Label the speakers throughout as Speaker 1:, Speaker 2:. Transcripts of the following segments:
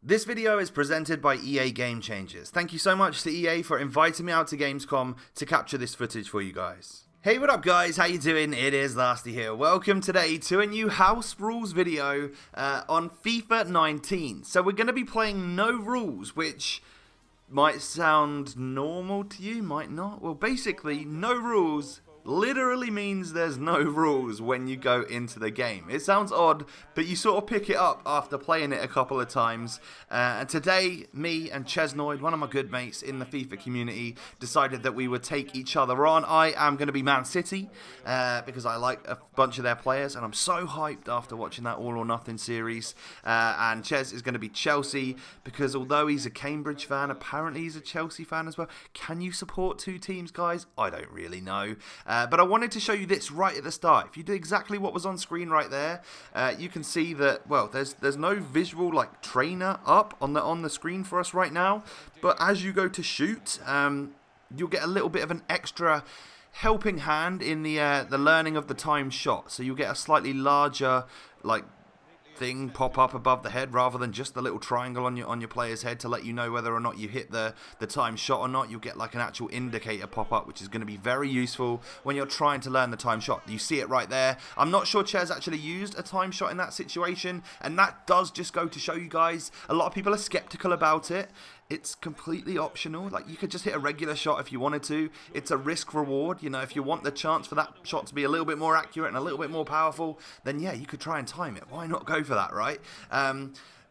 Speaker 1: This video is presented by EA Gamechangers. Thank you so much to EA for inviting me out to Gamescom to capture this footage for you guys. Hey, what up guys, how you doing? It is Lasty here. Welcome today to a new house rules video on FIFA 19. So we're going to be playing no rules, which might sound normal to you, might not. Well, basically, no rules literally means there's no rules when you go into the game. It sounds odd, but you sort of pick it up after playing it a couple of times. And today, me and Chesnoid, one of my good mates in the FIFA community, decided that we would take each other on. I am going to be Man City because I like a bunch of their players, and I'm so hyped after watching that All or Nothing series. And Ches is going to be Chelsea because although he's a Cambridge fan, apparently he's a Chelsea fan as well. Can you support two teams, guys? I don't really know. But I wanted to show you this right at the start. If you do exactly what was on screen right there, you can see that, well, there's no visual like trainer up on the screen for us right now. But as you go to shoot, you'll get a little bit of an extra helping hand in the learning of the timed shot. So you'll get a slightly larger like thing pop up above the head rather than just the little triangle on your player's head to let you know whether or not you hit the time shot or not. You'll get like an actual indicator pop up, which is going to be very useful when you're trying to learn the time shot. You see it right there. I'm not sure Ches actually used a time shot in that situation, and that does just go to show you guys, a lot of people are skeptical about it. It's completely optional. Like, you could just hit a regular shot if you wanted to. It's a risk reward. You know, if you want the chance for that shot to be a little bit more accurate and a little bit more powerful, then yeah, you could try and time it. Why not go for that, right?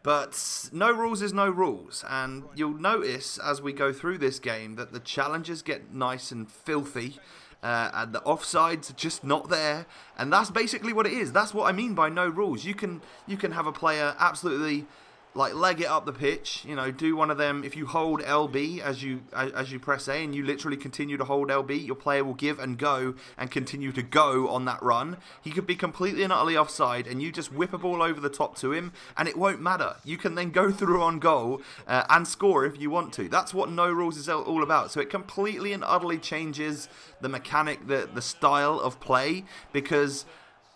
Speaker 1: But no rules is no rules. And you'll notice as we go through this game that the challenges get nice and filthy. And the offsides are just not there, and that's basically what it is. That's what I mean by no rules. You can have a player absolutely like leg it up the pitch, you know, do one of them. If you hold LB as you press A and you literally continue to hold LB, your player will give and go and continue to go on that run. He could be completely and utterly offside, and you just whip a ball over the top to him, and it won't matter. You can then go through on goal and score if you want to. That's what no rules is all about. So it completely and utterly changes the mechanic, the style of play, because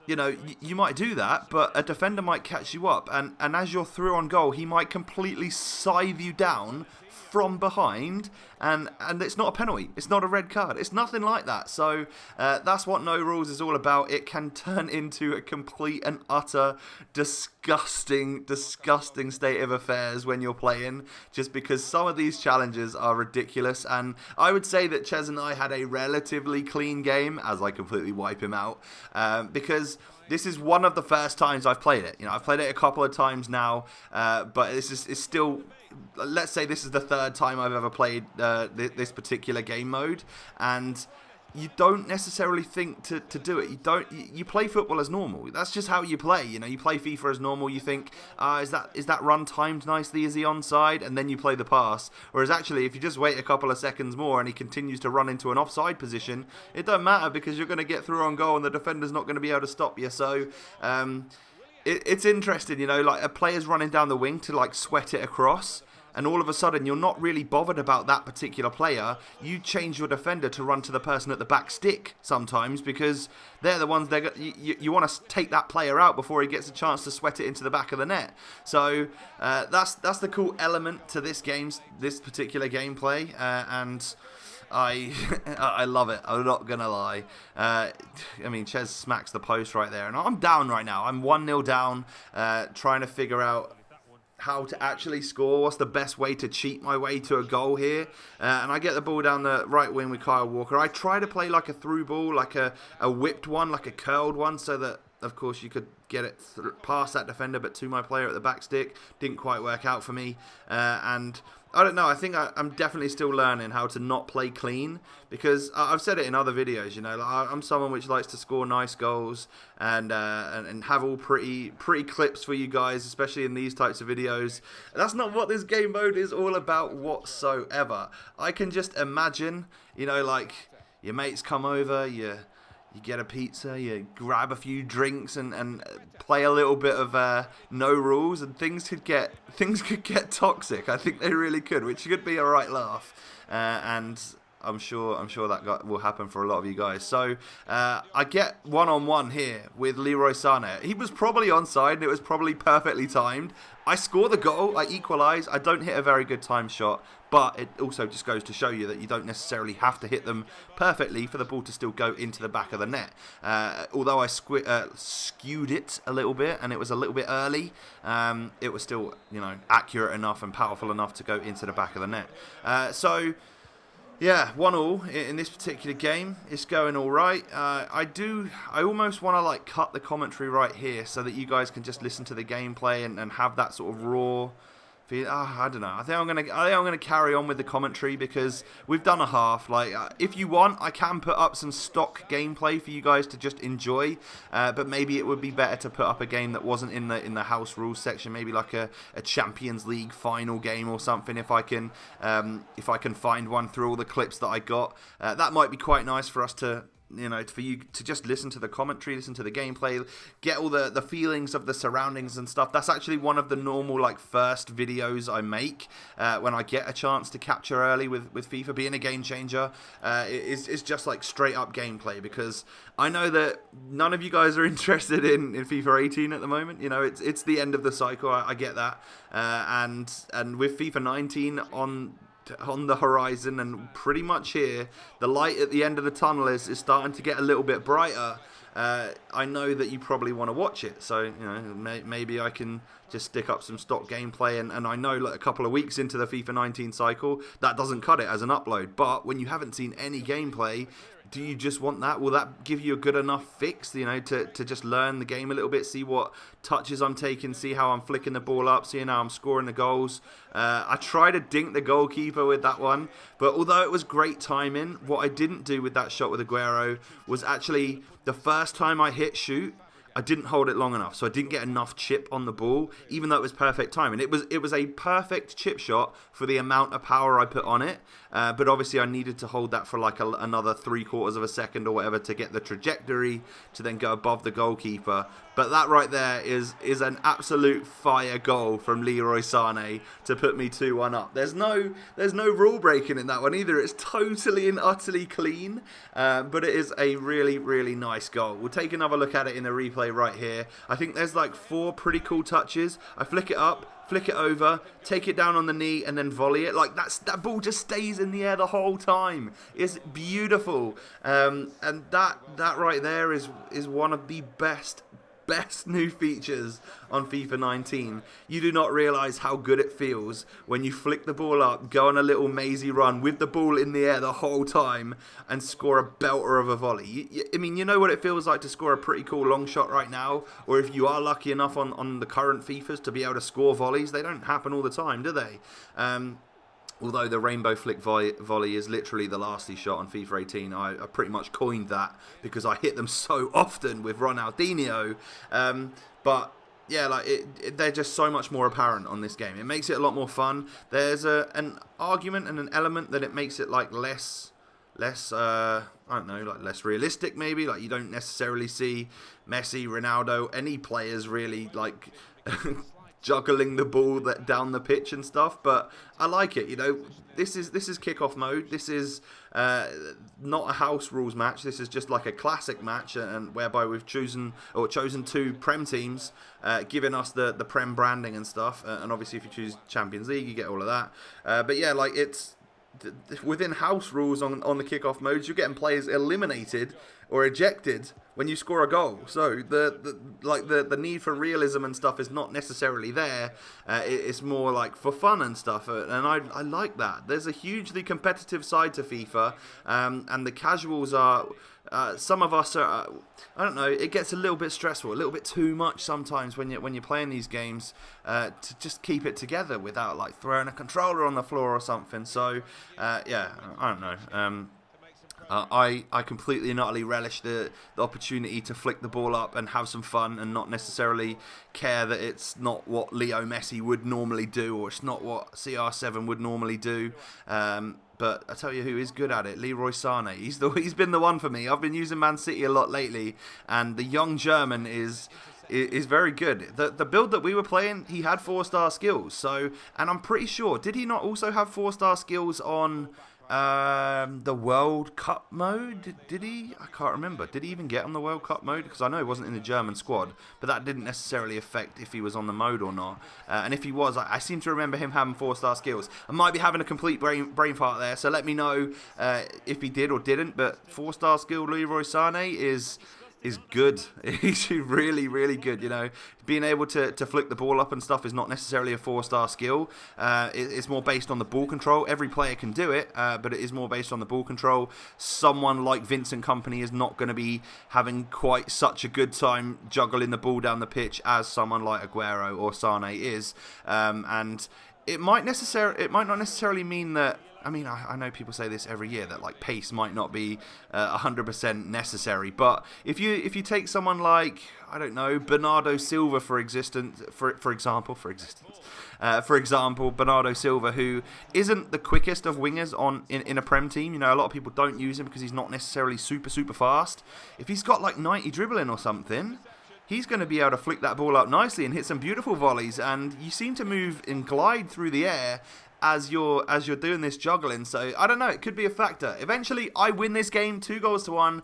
Speaker 1: you know, you might do that, but a defender might catch you up, and as you're through on goal, he might completely scythe you down from behind, and it's not a penalty, it's not a red card, it's nothing like that. So that's what no rules is all about. It can turn into a complete and utter disgusting state of affairs when you're playing, just because some of these challenges are ridiculous. And I would say that Ches and I had a relatively clean game as I completely wipe him out, because this is one of the first times I've played it. You know, I've played it a couple of times now, but it's still, let's say this is the third time I've ever played this particular game mode, and you don't necessarily think to do it. You play football as normal. That's just how you play. You know, you play FIFA as normal. You think, is that run timed nicely? Is he onside? And then you play the pass. Whereas actually, if you just wait a couple of seconds more and he continues to run into an offside position, it doesn't matter, because you're going to get through on goal and the defender's not going to be able to stop you. So it's interesting, you know, like a player's running down the wing to like sweat it across, and all of a sudden you're not really bothered about that particular player. You change your defender to run to the person at the back stick sometimes, because they're the ones you want to take that player out before he gets a chance to sweat it into the back of the net. So that's the cool element to this particular gameplay, and I love it. I'm not gonna lie. I mean, Ches smacks the post right there, and I'm down right now. I'm 1-0 down, trying to figure out how to actually score. What's the best way to cheat my way to a goal here? And I get the ball down the right wing with Kyle Walker. I try to play like a through ball, like a whipped one, like a curled one, so that of course you could get it past that defender but to my player at the back stick. Didn't quite work out for me, and I don't know, I think I'm definitely still learning how to not play clean, because I've said it in other videos, you know, like I'm someone which likes to score nice goals and have all pretty clips for you guys, especially in these types of videos. That's not what this game mode is all about whatsoever. I can just imagine, you know, like your mates come over, you get a pizza, you grab a few drinks and play a little bit of no rules, and things could get toxic. I think they really could, which could be a right laugh. And I'm sure that will happen for a lot of you guys. So I get one-on-one here with Leroy Sané. He was probably onside, and it was probably perfectly timed. I score the goal, I equalise. I don't hit a very good time shot, but it also just goes to show you that you don't necessarily have to hit them perfectly for the ball to still go into the back of the net. Although I skewed it a little bit, and it was a little bit early, it was still, accurate enough and powerful enough to go into the back of the net. So yeah, 1-1 in this particular game. It's going all right. I almost want to cut the commentary right here so that you guys can just listen to the gameplay and have that sort of raw feel. I don't know. I think I'm gonna carry on with the commentary because we've done a half. If you want, I can put up some stock gameplay for you guys to just enjoy. But maybe it would be better to put up a game that wasn't in the house rules section. Maybe like a Champions League final game or something. If I can find one through all the clips that I got, that might be quite nice for us to. For you to just listen to the commentary, listen to the gameplay, get all the feelings of the surroundings and stuff. That's actually one of the normal first videos I make when I get a chance to capture early with FIFA. Being a game changer is just straight up gameplay, because I know that none of you guys are interested in FIFA 18 at the moment. It's the end of the cycle. I get that, and with FIFA 19 on the horizon and pretty much here, the light at the end of the tunnel is starting to get a little bit brighter. I know that you probably want to watch it, so maybe I can just stick up some stock gameplay, and I know a couple of weeks into the FIFA 19 cycle that doesn't cut it as an upload. But when you haven't seen any gameplay, do you just want that? Will that give you a good enough fix, to just learn the game a little bit, see what touches I'm taking, see how I'm flicking the ball up, seeing how I'm scoring the goals? I tried to dink the goalkeeper with that one, but although it was great timing, what I didn't do with that shot with Aguero was actually the first time I hit shoot, I didn't hold it long enough, so I didn't get enough chip on the ball, even though it was perfect timing. It was a perfect chip shot for the amount of power I put on it, but obviously I needed to hold that for another 3/4 of a second or whatever to get the trajectory to then go above the goalkeeper. But that right there is an absolute fire goal from Leroy Sané to put me 2-1 up. There's no rule breaking in that one either. It's totally and utterly clean, but it is a really, really nice goal. We'll take another look at it in the replay right here. I think there's 4 pretty cool touches. I flick it up, flick it over, take it down on the knee, and then volley it. That ball just stays in the air the whole time. It's beautiful, and that right there is one of the best new features on FIFA 19. You do not realise how good it feels when you flick the ball up, go on a little mazy run with the ball in the air the whole time, and score a belter of a volley. You know what it feels like to score a pretty cool long shot right now, or if you are lucky enough on the current FIFAs to be able to score volleys. They don't happen all the time, do they? Although the rainbow flick volley is literally the lasty shot on FIFA 18. I pretty much coined that because I hit them so often with Ronaldinho. But yeah, they're just so much more apparent on this game. It makes it a lot more fun. There's an argument and an element that it makes it less I don't know, less realistic maybe. You don't necessarily see Messi, Ronaldo, any players really juggling the ball down the pitch and stuff, but I like it. This is kickoff mode. This is not a house rules match. This is just a classic match, and whereby we've chosen 2 Prem teams, giving us the Prem branding and stuff. And obviously, if you choose Champions League, you get all of that. But yeah, it's within house rules on the kickoff modes, you're getting players eliminated or ejected when you score a goal. So the need for realism and stuff is not necessarily there. It's more for fun and stuff, and I like that. There's a hugely competitive side to FIFA, and the casuals are. Some of us are. I don't know. It gets a little bit stressful, a little bit too much sometimes when you're playing these games to just keep it together without throwing a controller on the floor or something. So yeah, I don't know. I completely and utterly relish the opportunity to flick the ball up and have some fun and not necessarily care that it's not what Leo Messi would normally do, or it's not what CR7 would normally do. But I tell you who is good at it, Leroy Sané. He's been the one for me. I've been using Man City a lot lately, and the young German is very good. The build that we were playing, he had 4-star skills. So, and I'm pretty sure, did he not also have 4-star skills on The World Cup mode, did he? I can't remember. Did he even get on the World Cup mode? Because I know he wasn't in the German squad, but that didn't necessarily affect if he was on the mode or not. And if he was, I seem to remember him having 4-star skills. I might be having a complete brain fart there, so let me know if he did or didn't. But 4-star skill Leroy Sané is good. He's really, really good, you know. Being able to flick the ball up and stuff is not necessarily a 4-star skill. It's more based on the ball control. Every player can do it, but it is more based on the ball control. Someone like Vincent Kompany is not going to be having quite such a good time juggling the ball down the pitch as someone like Aguero or Sané is. And it might not necessarily mean that. I mean, I know people say this every year, that like pace might not be 100% necessary, but if you take someone like, I don't know, Bernardo Silva for example, Bernardo Silva, who isn't the quickest of wingers in a Prem team. You know, a lot of people don't use him because he's not necessarily super fast. If he's got like 90 dribbling or something, he's going to be able to flick that ball up nicely and hit some beautiful volleys. And you seem to move and glide through the air as you're doing this juggling. So I don't know, it could be a factor. Eventually I win this game 2-1.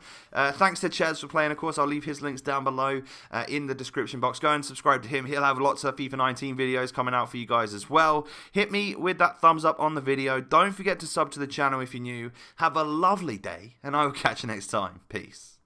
Speaker 1: Thanks to Ches for playing. Of course, I'll leave his links down below in the description box. Go and subscribe to him. He'll have lots of FIFA 19 videos coming out for you guys as well. Hit me with that thumbs up on the video. Don't forget to sub to the channel if you're new. Have a lovely day, and I will catch you next time. Peace.